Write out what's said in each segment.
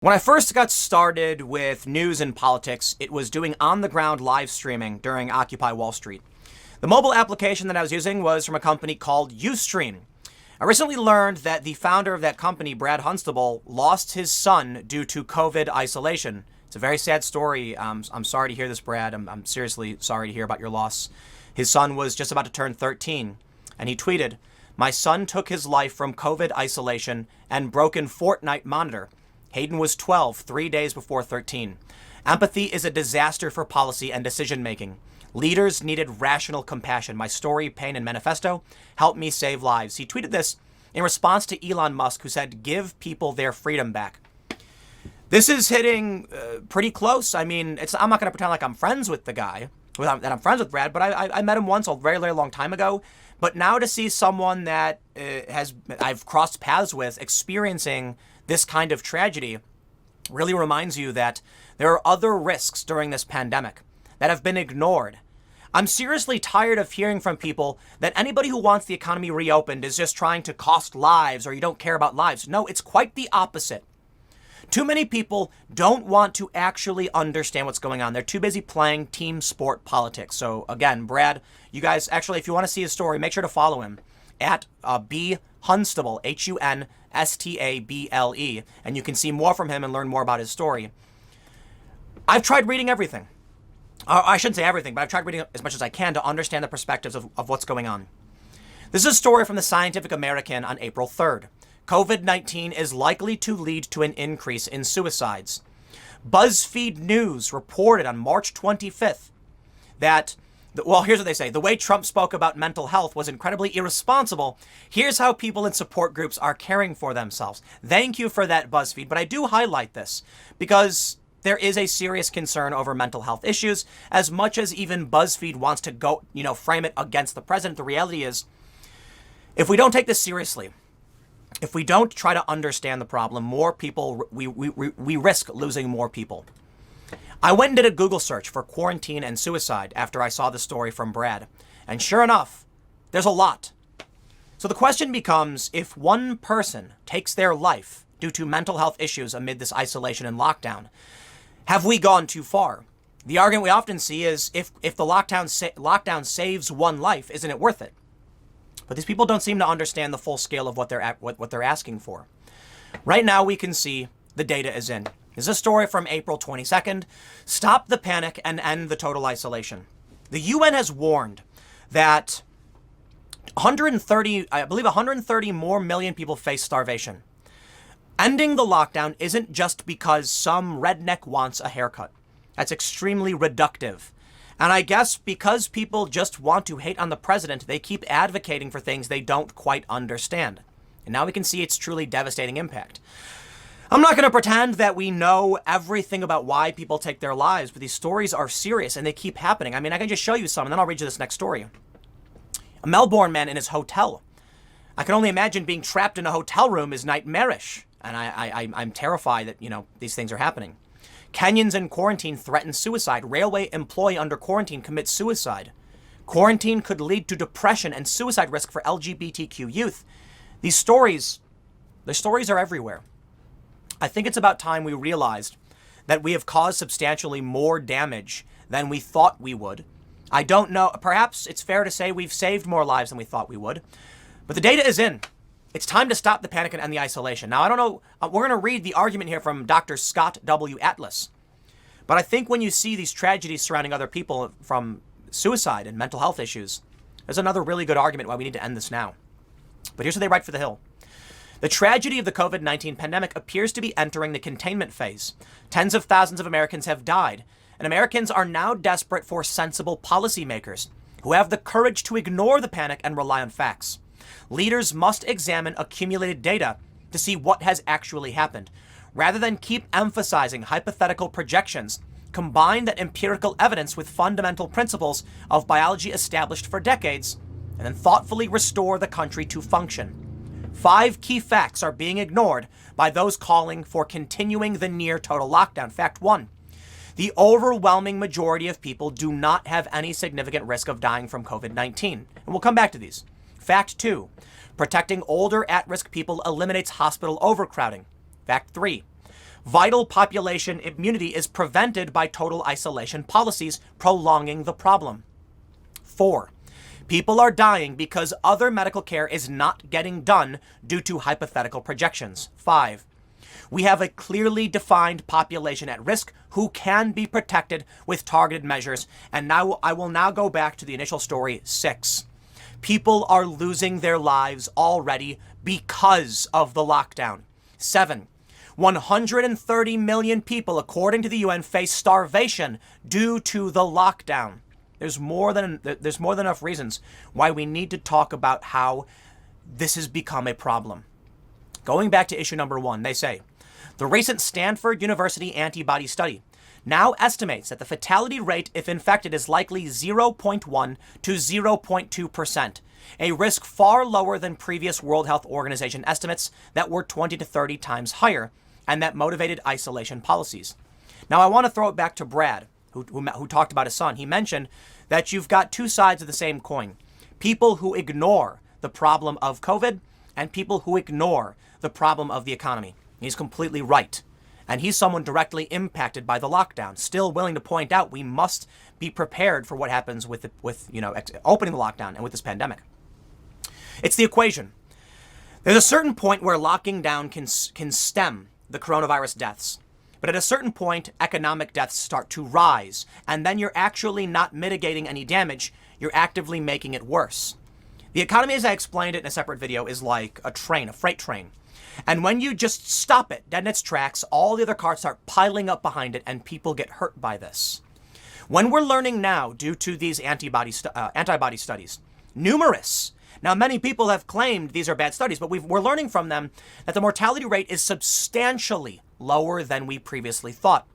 When I first got started with news and politics, it was doing on-the-ground live streaming during Occupy Wall Street. The mobile application that I was using was from a company called Ustream. I recently learned that the founder of that company, Brad Hunstable, lost his son due to COVID isolation. It's a very sad story. I'm sorry to hear this, Brad. I'm seriously sorry to hear about your loss. His son was just about to turn 13, and he tweeted, "My son took his life from COVID isolation and broken Fortnite monitor. Hayden was 12, 3 days before 13. Empathy is a disaster for policy and decision-making. Leaders needed rational compassion. My story, pain, and manifesto helped me save lives." He tweeted this in response to Elon Musk, who said, "Give people their freedom back." This is hitting pretty close. I mean, I'm not going to pretend like I'm friends with the guy, that I'm friends with Brad, but I met him once a very, very long time ago. But now to see someone that I've crossed paths with experiencing this kind of tragedy really reminds you that there are other risks during this pandemic that have been ignored. I'm seriously tired of hearing from people that anybody who wants the economy reopened is just trying to cost lives or you don't care about lives. No, it's quite the opposite. Too many people don't want to actually understand what's going on. They're too busy playing team sport politics. So again, Brad, you guys, actually, if you want to see his story, make sure to follow him at B Hunstable, Hunstable, and you can see more from him and learn more about his story. I've tried reading everything. I shouldn't say everything, but I've tried reading as much as I can to understand the perspectives of what's going on. This is a story from the Scientific American on April 3rd. COVID-19 is likely to lead to an increase in suicides. BuzzFeed News reported on March 25th that, well, here's what they say. The way Trump spoke about mental health was incredibly irresponsible. Here's how people in support groups are caring for themselves. Thank you for that, BuzzFeed. But I do highlight this because there is a serious concern over mental health issues. As much as even BuzzFeed wants to go, frame it against the president, the reality is, if we don't take this seriously, if we don't try to understand the problem, more people, we risk losing more people. I went and did a Google search for quarantine and suicide after I saw the story from Brad. And sure enough, there's a lot. So the question becomes, if one person takes their life due to mental health issues amid this isolation and lockdown, have we gone too far? The argument we often see is, if the lockdown saves one life, isn't it worth it? But these people don't seem to understand the full scale of what they're asking for. Right now, we can see the data is in. This is a story from April 22nd. Stop the panic and end the total isolation. The UN has warned that 130 more million people face starvation. Ending the lockdown isn't just because some redneck wants a haircut. That's extremely reductive. And I guess because people just want to hate on the president, they keep advocating for things they don't quite understand. And now we can see its truly devastating impact. I'm not going to pretend that we know everything about why people take their lives, but these stories are serious and they keep happening. I mean, I can just show you some and then I'll read you this next story. A Melbourne man in his hotel. I can only imagine being trapped in a hotel room is nightmarish. And I'm terrified that, these things are happening. Kenyans in quarantine threaten suicide. Railway employee under quarantine commits suicide. Quarantine could lead to depression and suicide risk for LGBTQ youth. The stories are everywhere. I think it's about time we realized that we have caused substantially more damage than we thought we would. I don't know. Perhaps it's fair to say we've saved more lives than we thought we would. But the data is in. It's time to stop the panic and end the isolation. Now, I don't know. We're going to read the argument here from Dr. Scott W. Atlas. But I think when you see these tragedies surrounding other people from suicide and mental health issues, there's another really good argument why we need to end this now. But here's what they write for The Hill. The tragedy of the COVID-19 pandemic appears to be entering the containment phase. Tens of thousands of Americans have died, and Americans are now desperate for sensible policymakers who have the courage to ignore the panic and rely on facts. Leaders must examine accumulated data to see what has actually happened, rather than keep emphasizing hypothetical projections. Combine that empirical evidence with fundamental principles of biology established for decades, and then thoughtfully restore the country to function. 5 key facts are being ignored by those calling for continuing the near total lockdown. Fact 1. The overwhelming majority of people do not have any significant risk of dying from COVID-19. And we'll come back to these. Fact 2. Protecting older at-risk people eliminates hospital overcrowding. Fact 3. Vital population immunity is prevented by total isolation policies, prolonging the problem. 4. People are dying because other medical care is not getting done due to hypothetical projections. 5. We have a clearly defined population at risk who can be protected with targeted measures. And now I will now go back to the initial story. 6. People are losing their lives already because of the lockdown. 7. 130 million people, according to the UN, face starvation due to the lockdown. There's more than enough reasons why we need to talk about how this has become a problem. Going back to issue number 1, they say, the recent Stanford University antibody study now estimates that the fatality rate if infected is likely 0.1 to 0.2%, a risk far lower than previous World Health Organization estimates that were 20 to 30 times higher and that motivated isolation policies. Now, I want to throw it back to Brad, who talked about his son. He mentioned that you've got two sides of the same coin. People who ignore the problem of COVID and people who ignore the problem of the economy. He's completely right. And he's someone directly impacted by the lockdown, still willing to point out we must be prepared for what happens with opening the lockdown and with this pandemic. It's the equation. There's a certain point where locking down can stem the coronavirus deaths. But at a certain point, economic deaths start to rise, and then you're actually not mitigating any damage, you're actively making it worse. The economy, as I explained it in a separate video, is like a train, a freight train. And when you just stop it dead in its tracks, all the other cars start piling up behind it, and people get hurt by this. When we're learning now, due to these antibody studies, numerous. Now, many people have claimed these are bad studies, but we're learning from them that the mortality rate is substantially lower than we previously thought.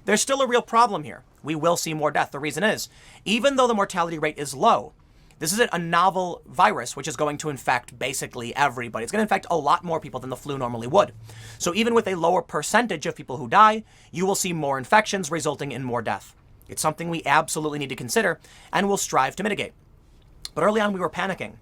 There's still a real problem here. We will see more death. The reason is, even though the mortality rate is low, this is a novel virus which is going to infect basically everybody. It's going to infect a lot more people than the flu normally would. So even with a lower percentage of people who die, you will see more infections resulting in more death. It's something we absolutely need to consider and will strive to mitigate. But early on we were panicking.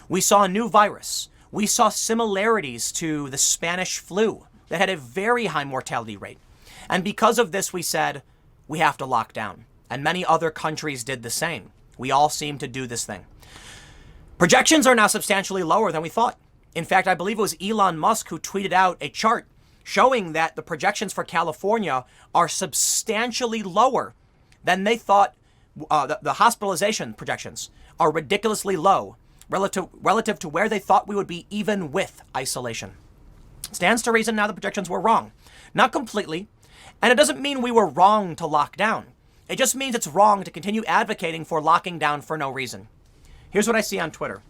We saw a new virus. We saw similarities to the Spanish flu that had a very high mortality rate. And because of this, we said, we have to lock down. And many other countries did the same. We all seem to do this thing. Projections are now substantially lower than we thought. In fact, I believe it was Elon Musk who tweeted out a chart showing that the projections for California are substantially lower than they thought. The hospitalization projections are ridiculously low relative to where they thought we would be even with isolation. Stands to reason now the projections were wrong. Not completely. And it doesn't mean we were wrong to lock down. It just means it's wrong to continue advocating for locking down for no reason. Here's what I see on Twitter.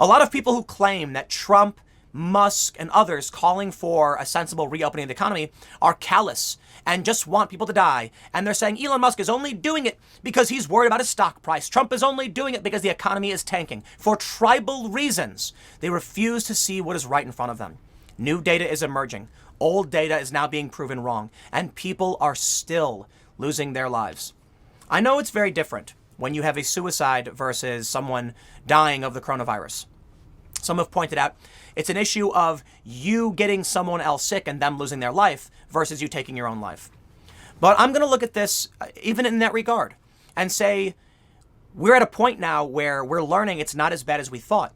A lot of people who claim that Trump, Musk, and others calling for a sensible reopening of the economy are callous and just want people to die. And they're saying Elon Musk is only doing it because he's worried about his stock price. Trump is only doing it because the economy is tanking. For tribal reasons, they refuse to see what is right in front of them. New data is emerging. Old data is now being proven wrong. And people are still losing their lives. I know it's very different when you have a suicide versus someone dying of the coronavirus. Some have pointed out it's an issue of you getting someone else sick and them losing their life versus you taking your own life. But I'm going to look at this even in that regard and say we're at a point now where we're learning it's not as bad as we thought.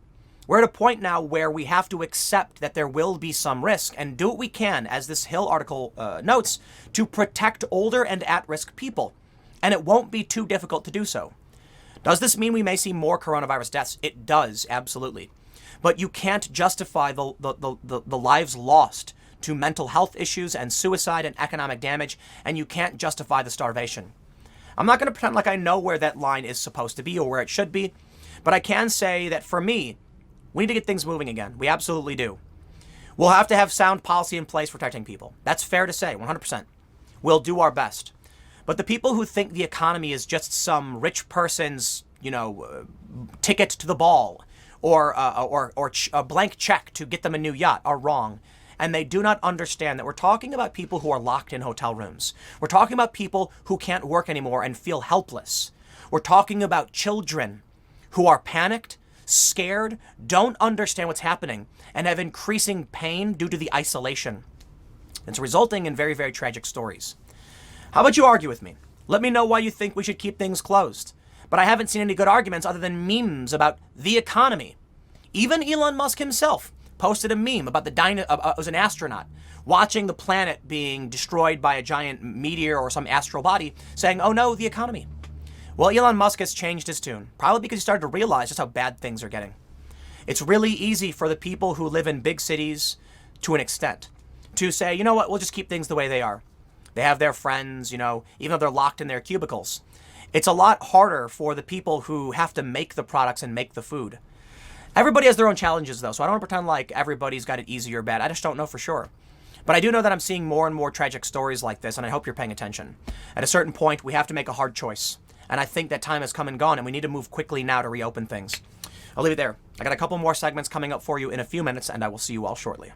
We're at a point now where we have to accept that there will be some risk and do what we can, as this Hill article notes, to protect older and at-risk people. And it won't be too difficult to do so. Does this mean we may see more coronavirus deaths? It does, absolutely. But you can't justify the lives lost to mental health issues and suicide and economic damage, and you can't justify the starvation. I'm not going to pretend like I know where that line is supposed to be or where it should be, but I can say that for me, we need to get things moving again. We absolutely do. We'll have to have sound policy in place protecting people. That's fair to say, 100%. We'll do our best. But the people who think the economy is just some rich person's, ticket to the ball or a blank check to get them a new yacht are wrong. And they do not understand that we're talking about people who are locked in hotel rooms. We're talking about people who can't work anymore and feel helpless. We're talking about children who are panicked, scared, don't understand what's happening, and have increasing pain due to the isolation. It's resulting in very, very tragic stories. How about you argue with me? Let me know why you think we should keep things closed. But I haven't seen any good arguments other than memes about the economy. Even Elon Musk himself posted a meme about it was an astronaut watching the planet being destroyed by a giant meteor or some astral body, saying, "Oh no, the economy." Well, Elon Musk has changed his tune, probably because he started to realize just how bad things are getting. It's really easy for the people who live in big cities, to an extent, to say, you know what, we'll just keep things the way they are. They have their friends, even though they're locked in their cubicles. It's a lot harder for the people who have to make the products and make the food. Everybody has their own challenges, though, so I don't want to pretend like everybody's got it easy or bad. I just don't know for sure. But I do know that I'm seeing more and more tragic stories like this, and I hope you're paying attention. At a certain point, we have to make a hard choice. And I think that time has come and gone, and we need to move quickly now to reopen things. I'll leave it there. I got a couple more segments coming up for you in a few minutes, and I will see you all shortly.